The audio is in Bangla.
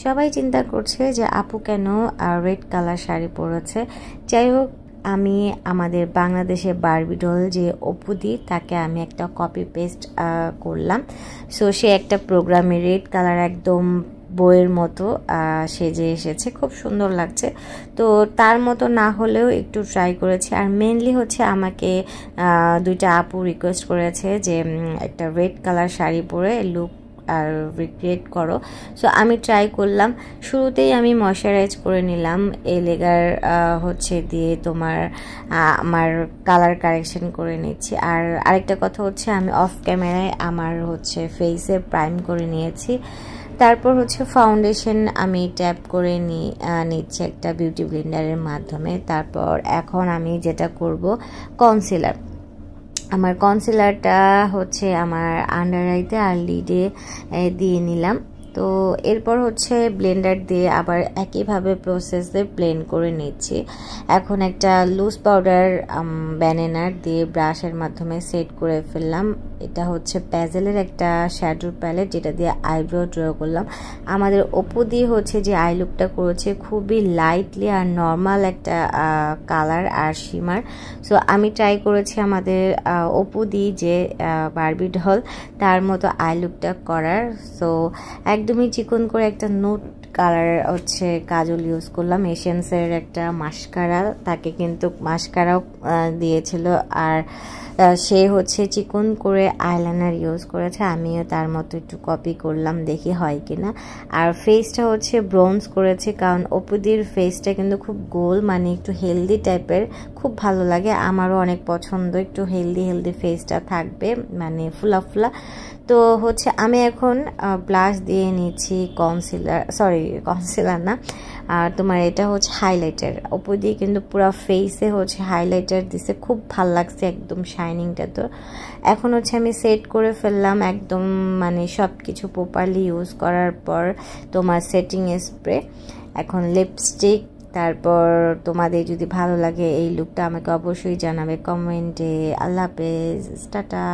সবাই চিন্তা করছে যে আপু কেন রেড কালার শাড়ি পরেছে। যাই হোক, আমি আমাদের বাংলাদেশে বারবি ডল যে অপুদি, তাকে আমি একটা কপি পেস্ট করলাম। সো সে একটা প্রোগ্রামে রেড কালার একদম বইয়ের মতো সেজে এসেছে, খুব সুন্দর লাগছে। তো তার মতো না হলেও একটু ট্রাই করেছি। আর মেনলি হচ্ছে আমাকে দুইটা আপু রিকোয়েস্ট করেছে যে একটা রেড কালার শাড়ি পরে লুক আর রিক্রিয়েট করো। সো আমি ট্রাই করলাম। শুরুতেই আমি ময়শ্চারাইজ করে নিলাম এলেগার হচ্ছে দিয়ে আমার কালার কারেকশন করে নিচ্ছি। আর আরেকটা কথা হচ্ছে, আমি অফ ক্যামেরায় আমার হচ্ছে ফেসে প্রাইম করে নিয়েছি। তারপর হচ্ছে ফাউন্ডেশন আমি ট্যাপ করে নিচ্ছি একটা বিউটি ব্লেন্ডারের মাধ্যমে। তারপর এখন আমি যেটা করব, কনসিলার। আমার কনসিলারটা হচ্ছে আমার আন্ডার আইতে আর লিডে দিয়ে নিলাম। তো এরপর হচ্ছে ব্লেন্ডার দিয়ে আবার একইভাবে প্রসেসে ব্লেন্ড করে নিচ্ছি। এখন একটা লুজ পাউডার ব্যানানার দিয়ে ব্রাশের মাধ্যমে সেট করে ফেললাম। এটা হচ্ছে প্যাজেলের একটা শ্যাডোর প্যালেট, যেটা দিয়ে আইব্রো ড্র করলাম। আমাদের অপু দিয়ে হচ্ছে যে আই লুকটা করেছে খুবই লাইটলি আর নর্মাল একটা কালার আর শিমার। সো আমি ট্রাই করেছি আমাদের অপু দি যে বারবি ডল, তার মতো আই লুকটা করার। সো একদমই চিকন করে একটা নোট কালার হচ্ছে কাজল ইউজ করলাম। এসেন্সের একটা মাস্কারা, তাকে কিন্তু মাস্কারাও দিয়েছিল। আর সে হচ্ছে চিকন করে আইলাইনার ইউজ করেছে, আমিও তার মতো একটু কপি করলাম, দেখি হয় কিনা। আর ফেসটা হচ্ছে ব্রোঞ্জ করেছে, কারণ অপুদির ফেসটা কিন্তু খুব গোল, মানে একটু হেলদি টাইপের, খুব ভালো লাগে। আমারও অনেক পছন্দ, একটু হেলদি ফেসটা থাকবে, মানে ফুলা ফুলা। তো হচ্ছে আমি এখন ব্লাশ দিয়ে নিচ্ছি কনসিলার না, আর তোমার এটা হচ্ছে হাইলাইটার। ওপর দিয়ে কিন্তু পুরো ফেসে হচ্ছে হাইলাইটার দিছে, খুব ভাল লাগছে একদম শাইনিংটা। তো এখন হচ্ছে আমি সেট করে ফেললাম একদম, মানে সব কিছু প্রপারলি ইউজ করার পর তোমার সেটিং স্প্রে, এখন লিপস্টিক। তারপর তোমাদের যদি ভালো লাগে এই লুকটা আমাকে অবশ্যই জানাবে কমেন্টে। আল্লাহ হাফেজ, টাটা।